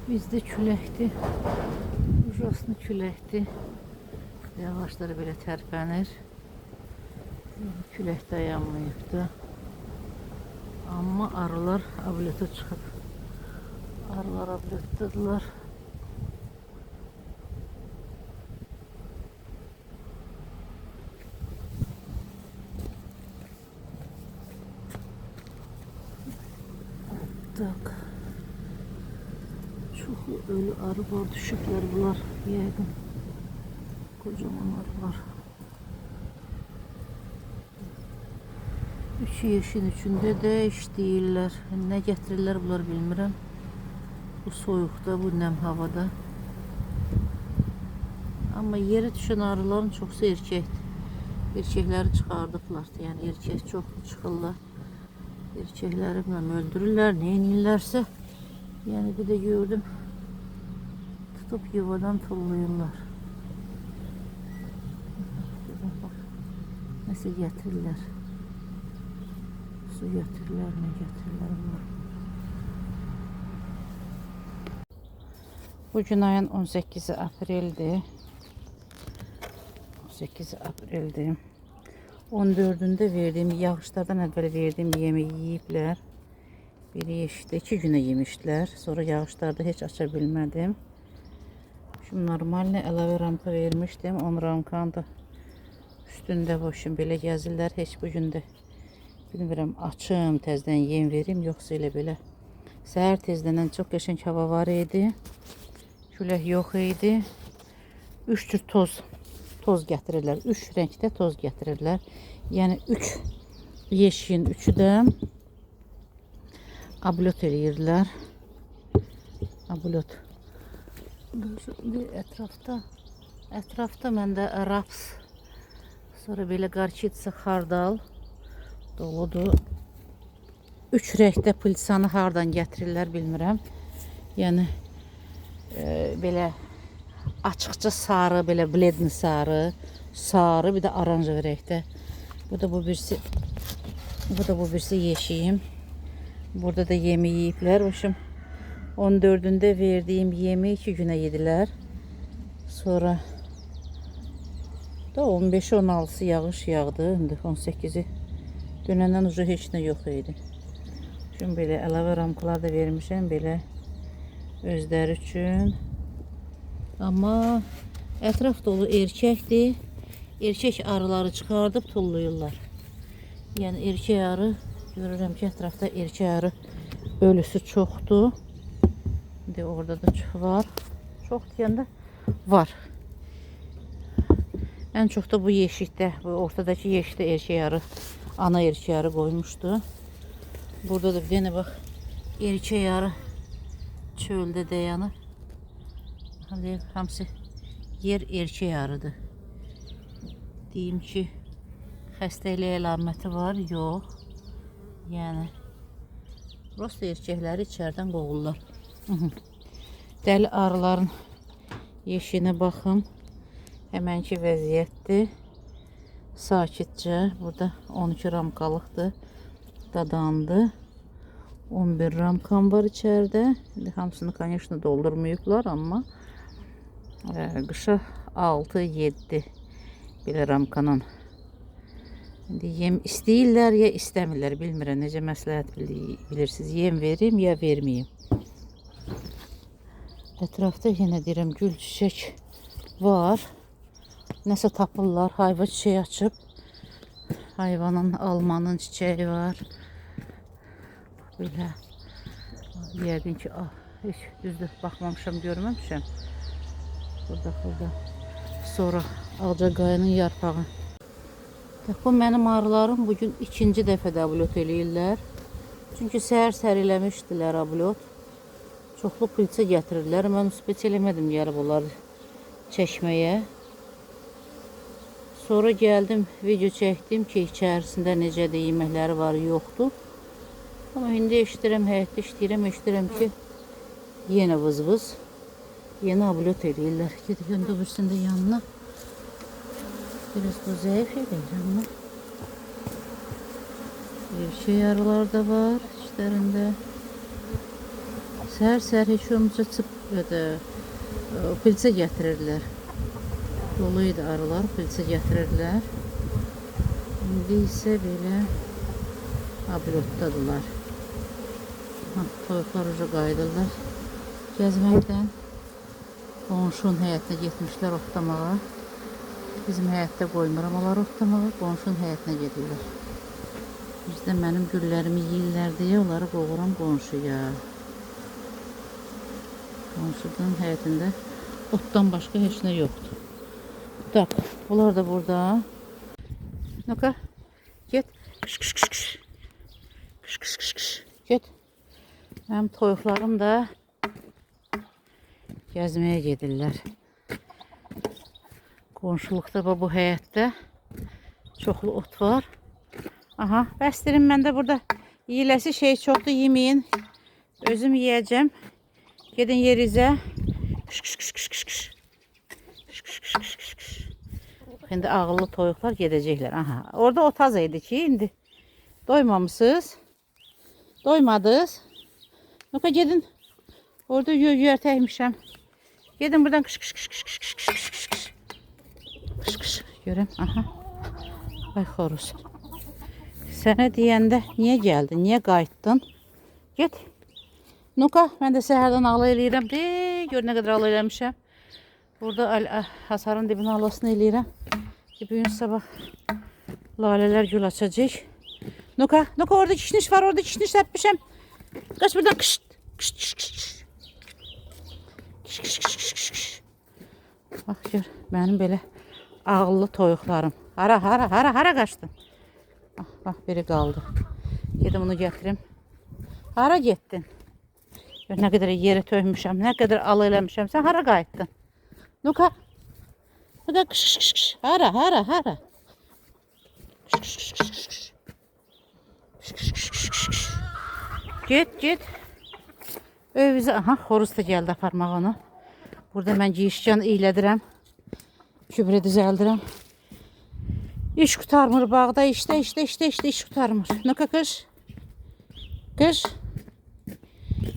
Bizde küləkdir. Burasını küləkdir. Yağışları belə tərpənir. Külək dayanmayıbdı. Amma arılar ableta çıxıb. Arılar abletdadılar. Tak. Çok ölü arı var, düşüblər bunlar. Yəqin. Kocaman arılar. Üç yeşin içində də işləyirlər. Nə gətirirlər bunlar bilmirəm. Bu soyuqda, bu nem havada. Amma yeri düşən arıların çoxsu erkəkdir. Erkəkləri çıxardıblar. Yəni erkək çox çıxırlar. Erkəkləri bilmem öldürürlər, nə edirlərsə. Yəni bir də gördüm. Tutup yuvadan tullayırlar. Nəsə gətirirlər. Su gətirirlər, nə gətirirlər bunlar. Bugün ayın 18 apreldir. 18 apreldir. 14'ünde verdiğim yağışlardan evvel verdiğim yemeği yiyipler. Biri yeşilde 2 güne yemişler. Sonra yağışlarda hiç aça bilmedim. Şu normalde əlavə ramka vermiştim. 10 ramkanın da üstünde boşum belə gəzirlər. Heç bugün də bilmirəm açım, təzdən yem verim yoxsa elə belə. Səhər tezdən çox qəşəng hava var idi. Külək yox idi. 3 cür toz gətirirlər. 3 renkdə toz gətirirlər. Yəni 3 yeşin, 3'ü də ablot eləyirlər. Ablot. Ətrafda məndə raps, sonra belə qarçitsa, xardal doludur. 3 renkdə pılsanı hardan gətirirlər bilmirəm. Yəni belə açıqca sarı, belə bledni sarı, bir də oranjov renkdə. Bu da bu birisi yeşiyim. Burada da yemi yiyiblər. Hoşum 14'ünde verdiğim yemi 2 güne yediler. Sonra da 15-16'sı yağış yağdı. İndi 18'i dönəndən ucu heç nə yox idi. Şimdi belə əlavə ramkalar da vermişəm belə özləri üçün. Amma ətraf dolu erkəkdir. Erkək arıları çıxardıb tullayırlar. Yəni erkək arı görürəm ki, ətrafda erkək arı ölüsü çoxdur. İndi orada da var. Çox deyəndə var. Ən çox da bu yeşikdə, bu ortadakı yeşikdə erkək arı, ana erkək arı qoymuşdu. Burada da bir dənə bax erkək arı çöldə dayanır. Hamısı yer erkək arıdır. Deyim ki, xəstəlik əlaməti var, yox. Yəni prosta erkəkləri içərdən qovurlar. Dəli arıların yeşiyinə baxın. Həmənki vəziyyətdir. Sakitcə. Burada 12 ramkalıqdır. Dadandı. 11 ramkam var içərdə. İndi hamısını конечно doldurmayıblar, amma qışa 6-7 belə ramkanın. İndi yem istəyirlər ya istəmirlər, bilmirəm necə məsləhət bilirsiniz. Yem verim ya vermeyeyim. Ətrafda yenə deyirəm gül çiçək var. Nəsə tapırlar, hayva çiçək açıb. Hayvanın, almanın çiçəyi var. Belə. Yəqin ki, heç düzdür baxmamışam, görməmişəm. Burada. Sonra ağcaqayının yarpağı. Bu mənim arılarım bugün 2-ci dəfədə ablot eləyirlər. Çünki səhər səriləmişdilər ablot. Çoxlu pılça gətirirlər. Mən üspət eləmədim yarıb onları çəkməyə. Sonra gəldim, video çəkdim ki, içərisində necə də yeməkləri var, yoxdur. Amma indi eşidirəm, həyətdə eşidirəm ki, yenə vız-vız, yenə ablot eləyirlər. Gedib öbürsündə yanına. Biraz bu zəif eləyir, amma erkək arılar da var içlərində. Səhər-səhər heç olmasa pilçə gətirirlər. Dolu idi arılar, pilçə gətirirlər. İndi isə belə ablotdadılar. Toyuqlar uca qayıdırlar. Gəzməkdən qonşunun həyətinə getmişlər otlamağa. Bizim həyətdə qoymuram onları otlamağa, qonşunun həyətinə gedirlər. Bizdə mənim güllərimi yeyirlər deyə onları qovuram qonşuya. Qonşunun həyətində otdan başqa heç nə yoxdur. Tak, bunlar da burada. Nuka, get. Kış kış kış kış. Kış kış kış kış. Get. Mənim toyuqlarım da gəzməyə gedirlər. Qonşuluqda bu həyətdə çoxlu ot var. Aha, bəstirin, məndə burada yeyiləsi şey çoxdur, yeməyin. Özüm yeyəcəm. Gedin yerizə. Kış kış kış kış kış kış. Kış kış kış kış kış kış. İndi ağıllı toyuqlar gedəcəklər. Aha, orada ot az idi ki, indi doymamışsınız. Doymadınız. Nuka gedin. Orada yöyərtəkmişəm. Gedin buradan kış kış kış kış kış kış kış kış kış. Kış kış. Görəm. Aha. Ay xoruz. Sənə deyəndə niyə gəldin? Niyə qayıtdın? Get. Nuka, mən də səhərdən ağla eləyirəm. Gör nə qədər ağla eləmişəm. Burada hasarın dibini alasını eləyirəm. Bugün sabah lalələr gül açacaq. Nuka, Nuka, orada kişniş var, orada kişniş səpmişəm. Qaç buradan. Kışt. Kışt kışt kışt. Kışt kışt kışt kışt. Bax gör, mənim belə ağıllı toyuqlarım. Hara qaçdın? Bax, biri qaldı. Gedim onu gətirim. Hara getdin? Gör, nə qədər yeri töymüşəm, nə qədər alı eləmişəm. Sən hara qayıtdın? Nuka. Nuka, kış kış kış. Hara. Kış kış kış kış kış. Kış kış kış kış kış. Get. Övüzə, aha, xoruz da gəldi aparmaq onu. Burada mən giyişcan iylədirəm. Kübrə düzəldirəm. İş qutarmır bağda, işdə iş qutarmır. Nuka, qış. Qış.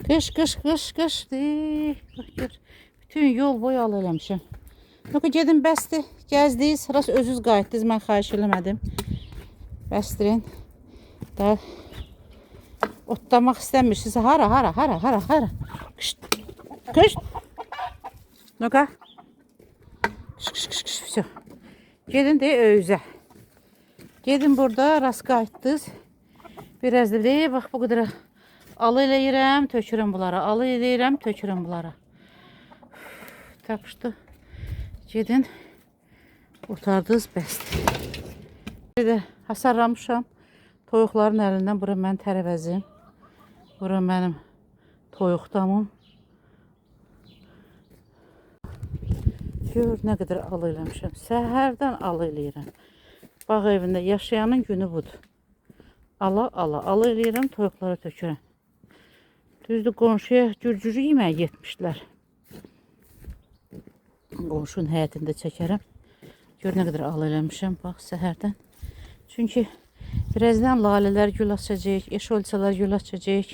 Qış. Bax gör. Bütün yol boyu al eləmişəm. Nuka, gedin, bəsdir. Gəzdiniz, rast özünüz qayıtdınız, mən xahiş eləmədim. Bəstirin. Da otlamaq istəmirsiniz. Hara. Kış. Nuka. Kış. Gedin de öyüzə. Gedin burada rast qayıtdınız. Biraz da bax bu qədər alı eləyirəm, tökürəm bunlara. Alı eləyirəm, tökürəm bunlara. Tak что. Gedin. Qurtardınız, bəsdir. Bir də hasarlamışam. Toyuqların əlindən bura mənim tərəvəzim. Bura mənim toyuq damım. Gör nə qədər alı eləmişəm. Səhərdən alı eləyirəm. Bağ evində yaşayanın günü budur. Alı eləyirəm, toyuqlara tökürəm. Düzdür, qonşuya cürcürü yeməyə getmişlər. Qonşunun həyətində çəkərəm. Gör nə qədər alı eləmişəm, bax, səhərdən. Çünki birazdan lalələr gül açacaq, eşolçalar gül açacaq.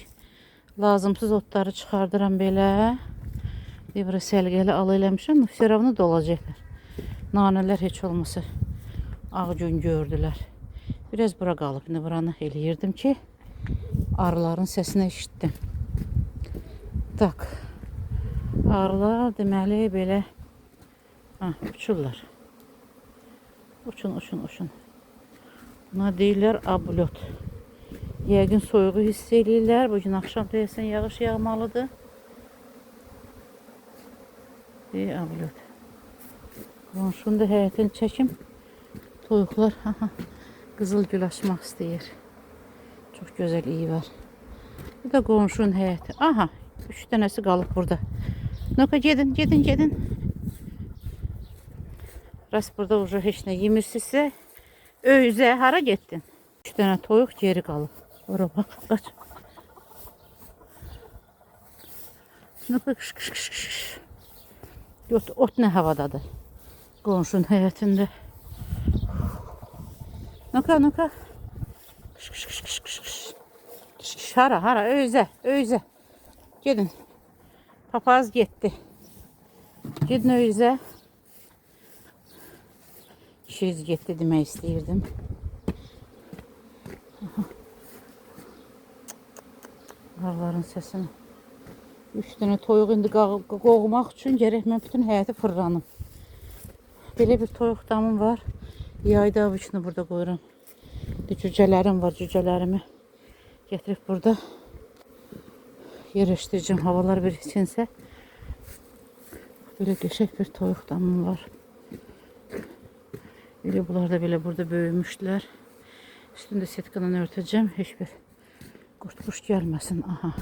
Lazımsız otları çıxardıram belə. Bir səlqəli alı eləmişəm, firavını dolacaqlar. Nanələr heç olmasa ağ gün gördülər. Biraz bura qalıb, indi buranı eləyirdim ki, arıların səsini eşitdim. Tak. Arılar deməli belə uçurlar. Uçun. Buna deyirlər ablot. Yəqin soyuğu hiss eləyirlər. Bugün axşam deyəsən yağış yağmalıdır. Ablot. Qonşunun da həyətini çəkim. Toyuqlar qızıl gül açmaq istəyir. Çox gözəl iyi var. Bu da qonşunun həyəti. Aha, 3 dənəsi qalıb burada. Nuka, gedin. Rast burada uca heç nə yemirsinizsə, öyüzə hara getdin? 3 dənə toyuq geri qalıb. Ora bax, qaç. Nuka, qış. Ot nə havadadır? Qonşunun həyətində. Nuka. Qış. Hara, öyüzə. Gedin. Papaz getdi. Gedin öyüzə. İşiniz getdi demək istəyirdim. Qarların səsini. Üstünə toyuq indi qoğmaq üçün gərək mən bütün həyəti fırlanım. Belə bir toyuq damım var. Yayda avucunu burada qoyuram. Cücələrim var, cücələrimi getirib burada yerləşdirəcəm. Havalar bir içinsə. Belə qəşəng bir toyuq damım var. Elə bunlar da belə burada böyümüşlər. Üstündə setkanı örtəcəm. Heç bir qurt-quş gəlməsin. Aha.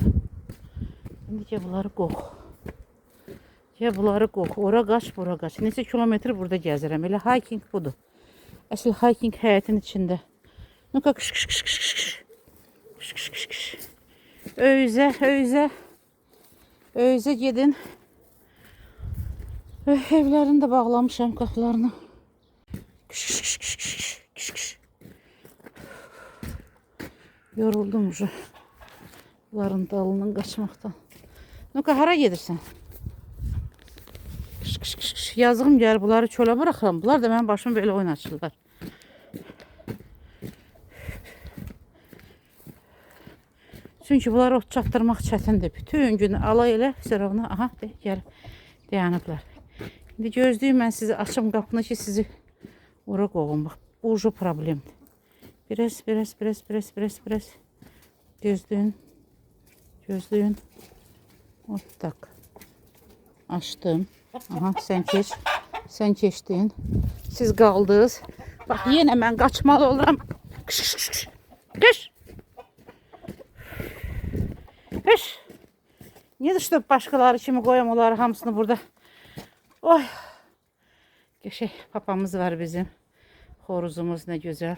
İndi ki bunları qox. Ya bunları qox. Ora qaç, bura qaç. Neçə kilometr burada gəzirəm. Elə hiking budur. Əsl hiking həyətin içində. Nu-qa qış qış qış qış qış. Qış qış qış qış. Öyüzə, öyüzə. Öyüzə gedin. Evlərini də bağlamışam qapılarını. Qış qış qış qış qış qış qış. Yoruldum ucu. Bunların dalından qaçmaqdan. Nu-qa hara gedirsən? Qış qış qış qış. Yazığım gəlir bunları çölə bıraxıram. Bunlar da mənim başımı belə oynaçırlar. Çünki bunları ot çatdırmaq çətindir. Bütün günü ala elə, sıravına, aha, gəl, dayanıblar. İndi gözləyim mən sizi, açım qapını ki, sizi ora qoğum. Bax, bu ucu problemdir. Biraz. Gözləyin. Gözləyin. Ot tak. Açdım. Aha, sən keç. Sən keçdin. Siz qaldınız. Bax, yenə mən qaçmalı oluram. Qış qış qış. Qış. Qış. Niyə düşdü başqaları kimi qoyam onları hamısını burada. Oy. Qəşəng papamız var bizim. Xoruzumuz nə gözəl.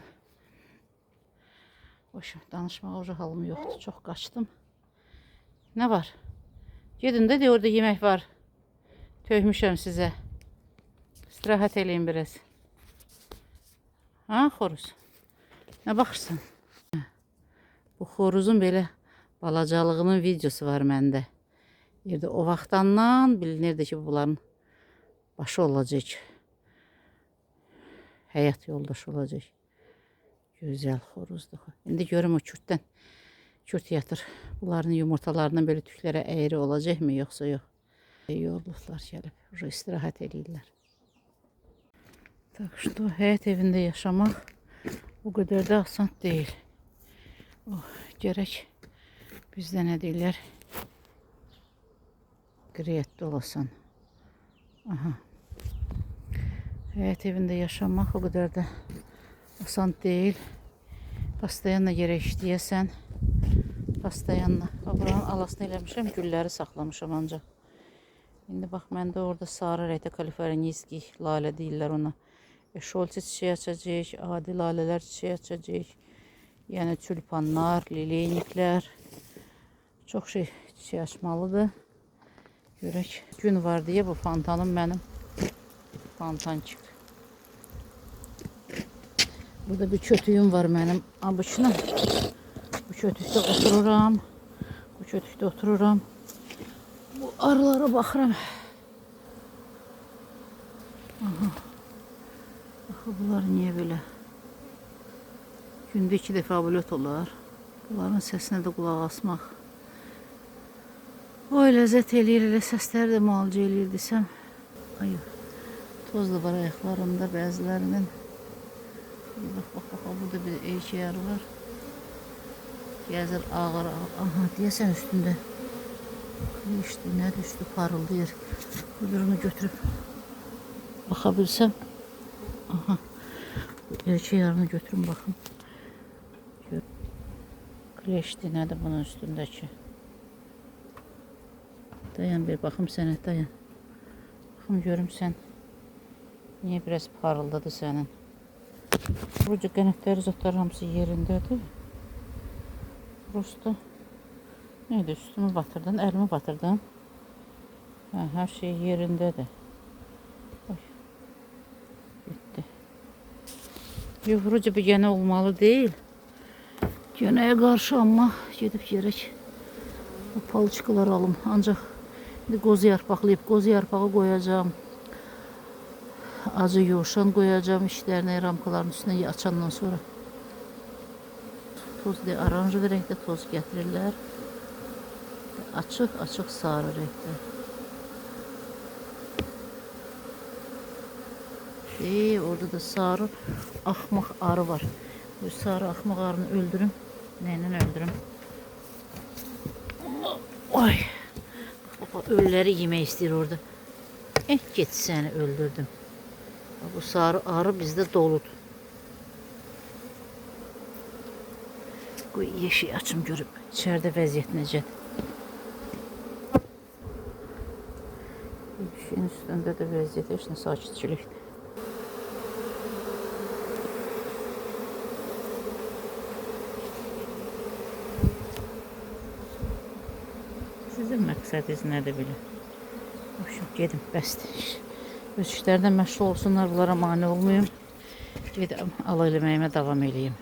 Boşum, danışmağa ucu halım yoxdur. Çox qaçdım. Nə var? Gedin də orada yemək var. Tökmüşəm sizə. İstirahət eləyin biraz. Ha, xoruz? Nə baxırsan? Bu xoruzun belə balacalığının videosu var məndə. Yerdə o vaxtdan bilinirdi ki, bunların başı olacaq. Həyat yoldaşı olacaq. Gözəl xoruzdur. İndi görüm o kürtdən. Kürt yatır. Bunların yumurtalarının belə tüklərə əyri olacaqmı, yoxsa yox? Yorulurlar gəlib. İstirahət edirlər. Tak что, həyət evində yaşamaq o qədər də asan deyil. Gərək bizdə nə deyirlər? Qriyyətli olasan. Aha. Həyət evində yaşamaq o qədər də asan deyil. Pastayanla gərək işləyəsən. Pastayanla. Buranın alasını eləmişəm, gülləri saxlamışam ancaq. İndi bax, məndə orada sarı rəytə kaliforniyski lalə deyirlər ona. Şolçi çiçeği açacaq, adi lalələr çiçeği açacaq. Yəni tülpanlar, lileyniklər. Çox şey çiçeği açmalıdır. Görək, gün var deyə bu fantanım mənim. Fantancık. Burada bir kötüyüm var mənim abışına. Bu kötükdə otururam. Bu kötükdə otururam. Bu arılara baxıram. Aha. Baxı, bunlar niyə belə? Gündə 2 dəfə abolot olar. Bunların səsinə də qulaq asmaq. Oy, ləzzət eləyir, elə səsləri də müalicə eləyir desəm. Ay, toz da var ayaqlarında bəzilərinin. Bax, burada bir eşi yarı var. Gəzir ağır. Aha, deyəsən üstündə. İşte nədir, üstü parıldayır. Öbürünü götürüb baxa bilsəm. Aha. Eşi yarını götürün baxın. Kreşdi nədir bunun üstündəki? Dayan bir baxım sənə, dayan. Baxım görüm sən. Niyə biraz parıldadı sənin? Burcu qənətləri zətlər hamısı yerindədir. Prosta. Neydi, üstümü batırdın, əlimi batırdın. Hə, hər şey yerindədir. Oy. Bitti. Yox, Burcu bir gənə olmalı deyil. Gənəyə qarşı amma gedib gerək bu palçıqlar alım. Ancaq İndi qoz yarpaqlayıb qoz yarpağı qoyacağım. Acı yoğuşan koyacağım içlerine, ramkaların üstüne açandan sonra. Toz de aranjlı renkte toz getirirler. Açık açık sarı renkte. Orada da sarı axmaq arı var. Bu sarı axmaq arını öldürüm. Neyle öldürüm? Ay. Baba ölüleri yemək istəyir orada. Get səni öldürdüm. Bu sarı arı bizde doludur. Qoy yeşiyi açım görüb içeride vəziyyət necədir. Yeşiyin üstündə də vəziyyət heç nə sakitçilikdir. Sizin məqsədiniz nədir belə? Gedim bəsdir. Öz işlərdən məşğul olsunlar, bunlara mane olmayım. Gedim alay eləməyimə davam edeyim.